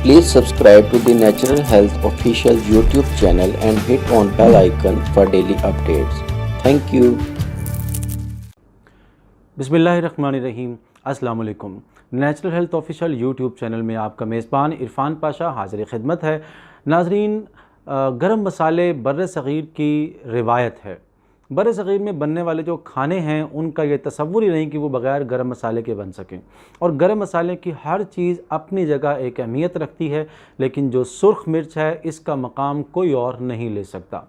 Please subscribe to the Natural Health official YouTube channel and hit on bell icon for daily updates. Thank you. बिस्मिल्लाहिर्रहमानिर्रहीम। अस्सलाम वालेकुम। Natural health official YouTube channel में आपका मेज़बान इरफान पाशा हाज़िर खिदमत है। नाज़रीन, गरम मसाले बर्र सग़ीर की रिवायत है। बर्र सग़ीर में बनने वाले जो खाने हैं उनका ये तसव्वुर ही नहीं कि वो बग़ैर गरम मसाले के बन सकें। और गरम मसाले की हर चीज़ अपनी जगह एक अहमियत रखती है, लेकिन जो सुर्ख मिर्च है इसका मकाम कोई और नहीं ले सकता।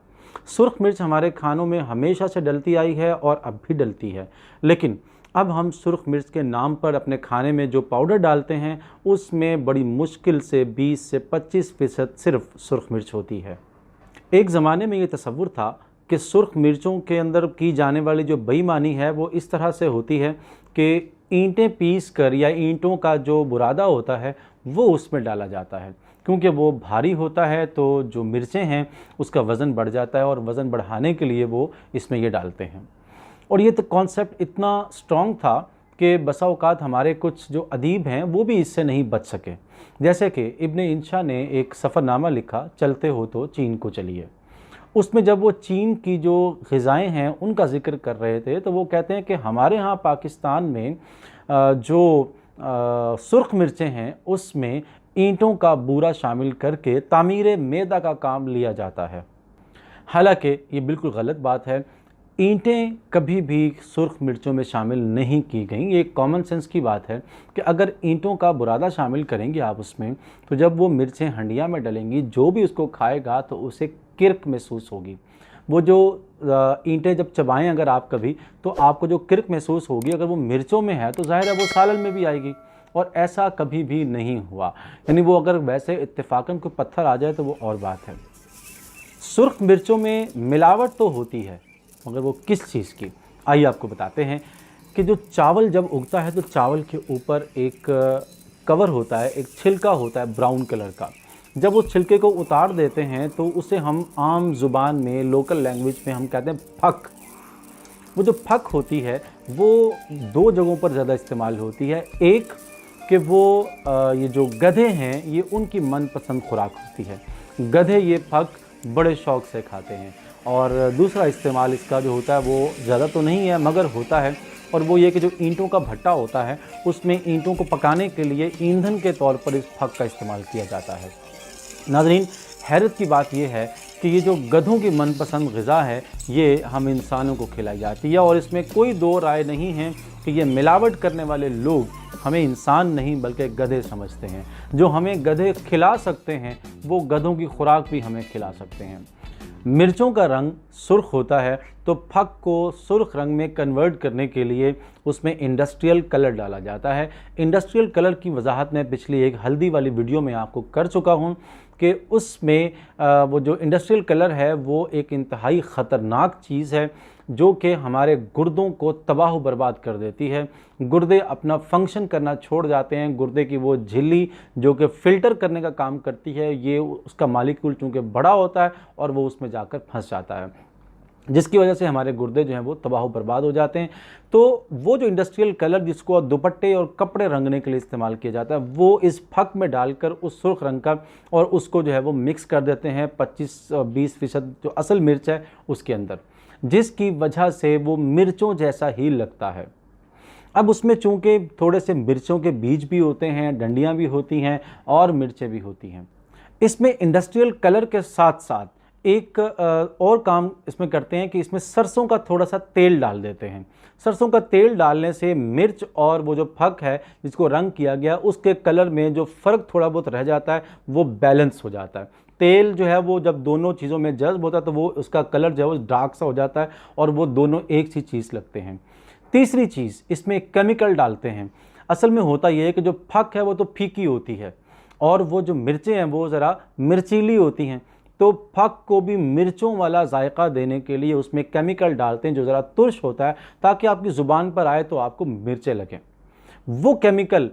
सुर्ख मिर्च हमारे खानों में हमेशा से डलती आई है और अब भी डलती है, लेकिन अब हम सुर्ख मिर्च के नाम पर अपने खाने में जो पाउडर डालते हैं उसमें बड़ी मुश्किल से 20 से 25% सिर्फ सुर्ख मिर्च होती है। एक ज़माने में ये तसव्वुर था कि सुर्ख मिर्चों के अंदर की जाने वाली जो बेईमानी है वो इस तरह से होती है कि ईंटें पीस कर या ईंटों का जो बुरादा होता है वो उसमें डाला जाता है, क्योंकि वो भारी होता है तो जो मिर्चें हैं उसका वज़न बढ़ जाता है और वज़न बढ़ाने के लिए वो इसमें ये डालते हैं। और ये तो कॉन्सेप्ट इतना स्ट्रॉन्ग था कि बसा औक़ात हमारे कुछ जो अदीब हैं वो भी इससे नहीं बच सके। जैसे कि इब्न इंशा ने एक सफ़रनामा लिखा, चलते हो तो चीन को चलिए। उसमें जब वो चीन की जो ग़िज़ाएँ हैं उनका ज़िक्र कर रहे थे तो वो कहते हैं कि हमारे यहाँ पाकिस्तान में जो सुर्ख मिर्चें हैं उसमें ईंटों का बूरा शामिल करके तामीर मैदा का काम लिया जाता है। हालांकि ये बिल्कुल गलत बात है। ईंटें कभी भी सुर्ख मिर्चों में शामिल नहीं की गई। ये एक कॉमन सेंस की बात है कि अगर ईंटों का बुरादा शामिल करेंगे आप उसमें, तो जब वो मिर्चें हंडिया में डलेंगी, जो भी उसको खाएगा तो उसे किर्क महसूस होगी। वो जो ईंटें जब चबाएं अगर आप कभी, तो आपको जो किर्क महसूस होगी अगर वो मिर्चों में है तो ज़ाहिर है वो सालन में भी आएगी। और ऐसा कभी भी नहीं हुआ। यानी वो अगर वैसे इत्तेफाकन कोई पत्थर आ जाए तो वो और बात है। सुर्ख मिर्चों में मिलावट तो होती है, मगर वो किस चीज़ की, आइए आपको बताते हैं कि जो चावल जब उगता है तो चावल के ऊपर एक कवर होता है, एक छिलका होता है ब्राउन कलर का। जब उस छिलके को उतार देते हैं तो उसे हम आम ज़ुबान में, लोकल लैंग्वेज में हम कहते हैं फक। वो जो फक होती है वो दो जगहों पर ज़्यादा इस्तेमाल होती है। एक कि वो ये जो गधे हैं ये उनकी मनपसंद खुराक होती है, गधे ये फक बड़े शौक़ से खाते हैं। और दूसरा इस्तेमाल इसका जो होता है वो ज़्यादा तो नहीं है मगर होता है, और वो ये कि जो ईंटों का भट्टा होता है उसमें ईंटों को पकाने के लिए ईंधन के तौर पर इस फक का इस्तेमाल किया जाता है। नाज़रीन, हैरत की बात यह है कि ये जो गधों की मनपसंद ग़िज़ा है ये हम इंसानों को खिलाई जाती है, और इसमें कोई दो राय नहीं है कि ये मिलावट करने वाले लोग हमें इंसान नहीं बल्कि गधे समझते हैं। जो हमें गधे खिला सकते हैं वो गधों की खुराक भी हमें खिला सकते हैं। मिर्चों का रंग सुर्ख होता है तो फक को सुर्ख रंग में कन्वर्ट करने के लिए उसमें इंडस्ट्रियल कलर डाला जाता है। इंडस्ट्रियल कलर की वजाहत मैं पिछली एक हल्दी वाली वीडियो में आपको कर चुका हूं कि उसमें वो जो इंडस्ट्रियल कलर है वो एक इंतहाई ख़तरनाक चीज़ है जो कि हमारे गुर्दों को तबाह बर्बाद कर देती है। गुर्दे अपना फंक्शन करना छोड़ जाते हैं। गुर्दे की वो झिल्ली जो कि फ़िल्टर करने का काम करती है, ये उसका मालिक्यूल चूँकि बड़ा होता है और वो उसमें जाकर फंस जाता है, जिसकी वजह से हमारे गुर्दे जो हैं वो तबाह बर्बाद हो जाते हैं। तो वो जो इंडस्ट्रियल कलर जिसको दुपट्टे और कपड़े रंगने के लिए इस्तेमाल किया जाता है वो इस फक में डालकर उस सुर्ख रंग का, और उसको जो है वो मिक्स कर देते हैं 25-20% जो असल मिर्च है उसके अंदर, जिसकी वजह से वो मिर्चों जैसा ही लगता है। अब उसमें चूँकि थोड़े से मिर्चों के बीज भी होते हैं, डंडियाँ भी होती हैं और मिर्चें भी होती हैं। इसमें इंडस्ट्रियल कलर के साथ साथ एक और काम इसमें करते हैं कि इसमें सरसों का थोड़ा सा तेल डाल देते हैं। सरसों का तेल डालने से मिर्च और वो जो फक है जिसको रंग किया गया उसके कलर में जो फ़र्क थोड़ा बहुत रह जाता है वो बैलेंस हो जाता है। तेल जो है वो जब दोनों चीज़ों में जज्ब होता है तो वो उसका कलर जो है वो डार्क सा हो जाता है और वो दोनों एक सी चीज़ लगते हैं। तीसरी चीज़, इसमें केमिकल डालते हैं। असल में होता ये है कि जो फक है वो तो फीकी होती है और वो जो मिर्चें हैं वो ज़रा मिर्चीली होती हैं, तो फक को भी मिर्चों वाला जायका देने के लिए उसमें केमिकल डालते हैं जो ज़रा तुर्श होता है ताकि आपकी ज़ुबान पर आए तो आपको मिर्चें लगें। वो केमिकल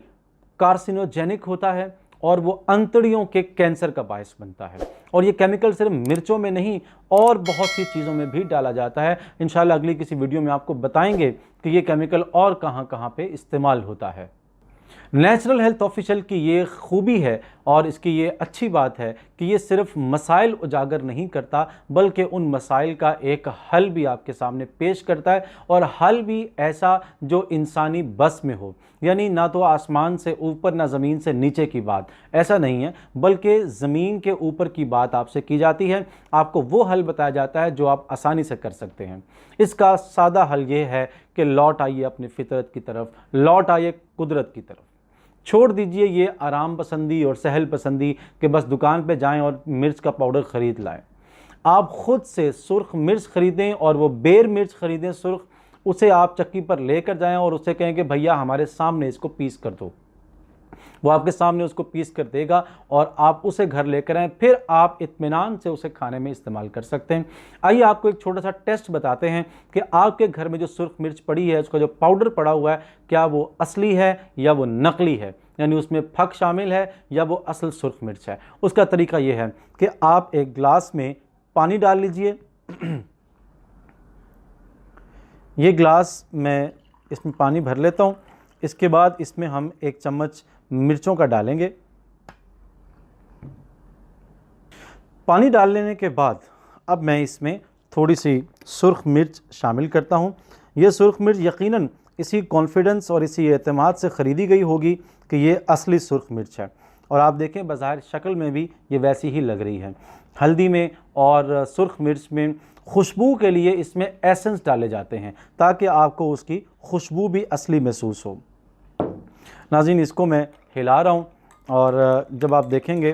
कार्सिनोजेनिक होता है और वो अंतड़ियों के कैंसर का बायस बनता है। और ये केमिकल सिर्फ मिर्चों में नहीं और बहुत सी चीज़ों में भी डाला जाता है। इंशाल्लाह अगली किसी वीडियो में आपको बताएंगे कि ये केमिकल और कहाँ कहाँ पे इस्तेमाल होता है। नेचुरल हेल्थ ऑफिशियल की ये खूबी है और इसकी ये अच्छी बात है कि ये सिर्फ मसाइल उजागर नहीं करता बल्कि उन मसाइल का एक हल भी आपके सामने पेश करता है, और हल भी ऐसा जो इंसानी बस में हो। यानी ना तो आसमान से ऊपर ना ज़मीन से नीचे की बात, ऐसा नहीं है, बल्कि ज़मीन के ऊपर की बात आपसे की जाती है। आपको वो हल बताया जाता है जो आप आसानी से कर सकते हैं। इसका सादा हल ये है कि लौट आइए अपनी फितरत की तरफ, लौट आइए कुदरत की तरफ। छोड़ दीजिए ये आराम पसंदी और सहल पसंदी कि बस दुकान पे जाएं और मिर्च का पाउडर ख़रीद लाएं। आप ख़ुद से सुर्ख मिर्च ख़रीदें, और वो बेर मिर्च ख़रीदें सुर्ख, उसे आप चक्की पर लेकर जाएं और उससे कहें कि भैया हमारे सामने इसको पीस कर दो। वो आपके सामने उसको पीस कर देगा और आप उसे घर लेकर आएँ, फिर आप इत्मीनान से उसे खाने में इस्तेमाल कर सकते हैं। आइए आपको एक छोटा सा टेस्ट बताते हैं कि आपके घर में जो सुर्ख मिर्च पड़ी है, उसका जो पाउडर पड़ा हुआ है, क्या वो असली है या वो नकली है, यानी उसमें फक शामिल है या वो असल सुर्ख मिर्च है। उसका तरीका ये है कि आप एक गिलास में पानी डाल लीजिए। ये गिलास मैं इसमें पानी भर लेता हूँ। इसके बाद इसमें हम 1 चम्मच मिर्चों का डालेंगे। पानी डाल लेने के बाद अब मैं इसमें थोड़ी सी सुर्ख मिर्च शामिल करता हूँ। ये सुर्ख मिर्च यकीनन इसी कॉन्फिडेंस और इसी एतमाद से ख़रीदी गई होगी कि ये असली सुर्ख मिर्च है, और आप देखें बाज़ाहिर शक्ल में भी ये वैसी ही लग रही है। हल्दी में और सुर्ख मिर्च में खुशबू के लिए इसमें एसेंस डाले जाते हैं ताकि आपको उसकी खुशबू भी असली महसूस हो। नाज़रीन, इसको मैं हिला रहा हूँ, और जब आप देखेंगे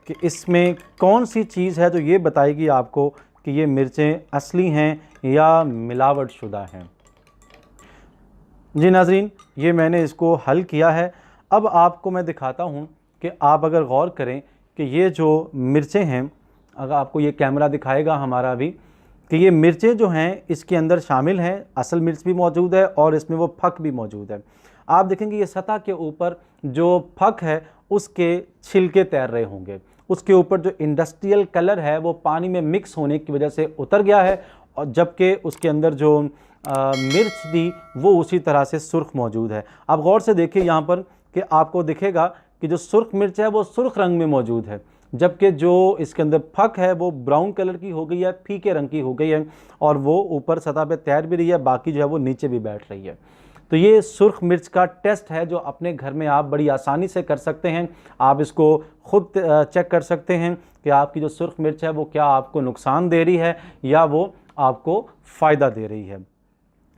कि इसमें कौन सी चीज़ है तो ये बताएगी आपको कि ये मिर्चें असली हैं या मिलावट शुदा हैं। जी नाज़रीन, ये मैंने इसको हल किया है। अब आपको मैं दिखाता हूँ कि आप अगर गौर करें कि ये जो मिर्चें हैं, अगर आपको ये कैमरा दिखाएगा हमारा भी, कि ये मिर्चें जो हैं इसके अंदर शामिल हैं, असल मिर्च भी मौजूद है और इसमें वो फक भी मौजूद है। आप देखेंगे ये सतह के ऊपर जो फक है उसके छिलके तैर रहे होंगे, उसके ऊपर जो इंडस्ट्रियल कलर है वो पानी में मिक्स होने की वजह से उतर गया है, और जबकि उसके अंदर जो मिर्च थी वो उसी तरह से सुर्ख मौजूद है। आप गौर से देखिए यहाँ पर कि आपको दिखेगा कि जो सुर्ख मिर्च है वो सुर्ख रंग में मौजूद है, जबकि जो इसके अंदर फक है वो ब्राउन कलर की हो गई है, फीके रंग की हो गई है, और वो ऊपर सतह पे तैर भी रही है, बाकी जो है वो नीचे भी बैठ रही है। तो ये सुर्ख मिर्च का टेस्ट है जो अपने घर में आप बड़ी आसानी से कर सकते हैं। आप इसको खुद चेक कर सकते हैं कि आपकी जो सुर्ख मिर्च है वो क्या आपको नुकसान दे रही है या वो आपको फ़ायदा दे रही है।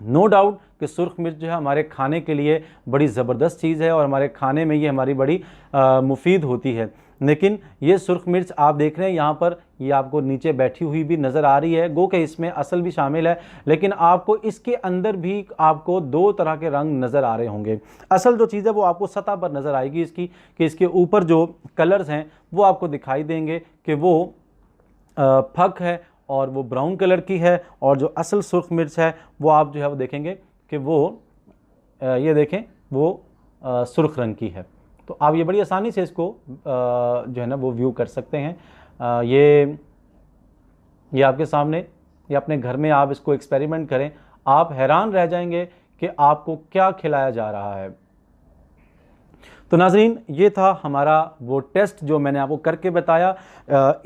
नो डाउट कि सुर्ख मिर्च जो है हमारे खाने के लिए बड़ी ज़बरदस्त चीज़ है और हमारे खाने में ये हमारी बड़ी मुफीद होती है। लेकिन ये सुर्ख मिर्च आप देख रहे हैं यहाँ पर, ये आपको नीचे बैठी हुई भी नज़र आ रही है, गो कि इसमें असल भी शामिल है, लेकिन आपको इसके अंदर भी आपको 2 तरह के रंग नज़र आ रहे होंगे। असल जो चीज़ है वो आपको सतह पर नज़र आएगी इसकी, कि इसके ऊपर जो कलर्स हैं वो आपको दिखाई देंगे कि वो फक है और वो ब्राउन कलर की है, और जो असल सुर्ख मिर्च है वो आप जो है वो देखेंगे कि वो ये देखें वो सुर्ख रंग की है। तो आप ये बड़ी आसानी से इसको जो है ना वो व्यू कर सकते हैं। ये आपके सामने, ये अपने घर में आप इसको एक्सपेरिमेंट करें, आप हैरान रह जाएंगे कि आपको क्या खिलाया जा रहा है। तो नाज़रीन, ये था हमारा वो टेस्ट जो मैंने आपको करके बताया।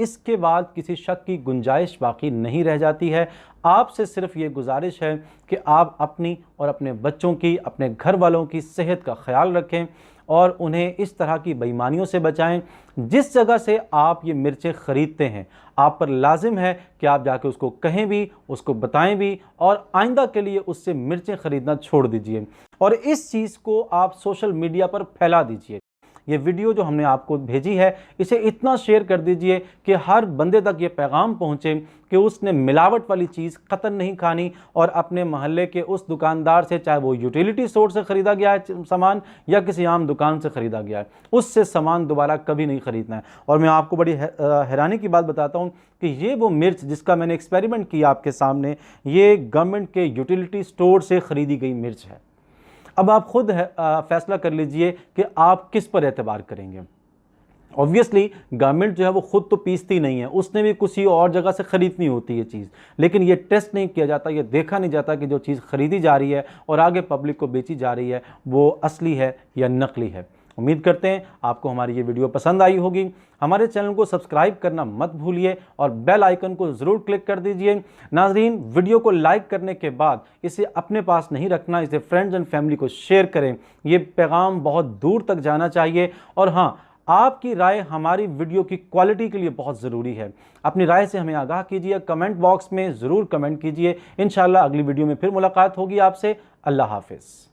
इसके बाद किसी शक की गुंजाइश बाकी नहीं रह जाती है। आपसे सिर्फ ये गुजारिश है कि आप अपनी और अपने बच्चों की, अपने घर वालों की सेहत का ख्याल रखें और उन्हें इस तरह की बेईमानियों से बचाएं। जिस जगह से आप ये मिर्चें ख़रीदते हैं, आप पर लाजिम है कि आप जाके उसको कहें भी, उसको बताएं भी, और आइंदा के लिए उससे मिर्चें ख़रीदना छोड़ दीजिए और इस चीज़ को आप सोशल मीडिया पर फैला दीजिए। ये वीडियो जो हमने आपको भेजी है इसे इतना शेयर कर दीजिए कि हर बंदे तक ये पैगाम पहुँचे कि उसने मिलावट वाली चीज़ क़तन नहीं खानी, और अपने महल्ले के उस दुकानदार से, चाहे वो यूटिलिटी स्टोर से ख़रीदा गया है सामान या किसी आम दुकान से ख़रीदा गया है, उससे सामान दोबारा कभी नहीं ख़रीदना है। और मैं आपको बड़ी हैरानी की बात बताता हूँ कि ये वो मिर्च जिसका मैंने एक्सपेरिमेंट किया आपके सामने, ये गवर्नमेंट के यूटिलिटी स्टोर से ख़रीदी गई मिर्च है। अब आप खुद फैसला कर लीजिए कि आप किस पर एतबार करेंगे। ऑब्वियसली गवर्नमेंट जो है वो खुद तो पीसती नहीं है, उसने भी किसी और जगह से ख़रीदनी होती है चीज़, लेकिन ये टेस्ट नहीं किया जाता, ये देखा नहीं जाता कि जो चीज़ ख़रीदी जा रही है और आगे पब्लिक को बेची जा रही है वो असली है या नकली है। उम्मीद करते हैं आपको हमारी ये वीडियो पसंद आई होगी। हमारे चैनल को सब्सक्राइब करना मत भूलिए और बेल आइकन को ज़रूर क्लिक कर दीजिए। नाजरीन, वीडियो को लाइक करने के बाद इसे अपने पास नहीं रखना, इसे फ्रेंड्स एंड फैमिली को शेयर करें। ये पैगाम बहुत दूर तक जाना चाहिए। और हाँ, आपकी राय हमारी वीडियो की क्वालिटी के लिए बहुत ज़रूरी है। अपनी राय से हमें आगाह कीजिए, कमेंट बॉक्स में ज़रूर कमेंट कीजिए। इंशाअल्लाह अगली वीडियो में फिर मुलाकात होगी आपसे। अल्लाह हाफ़िज़।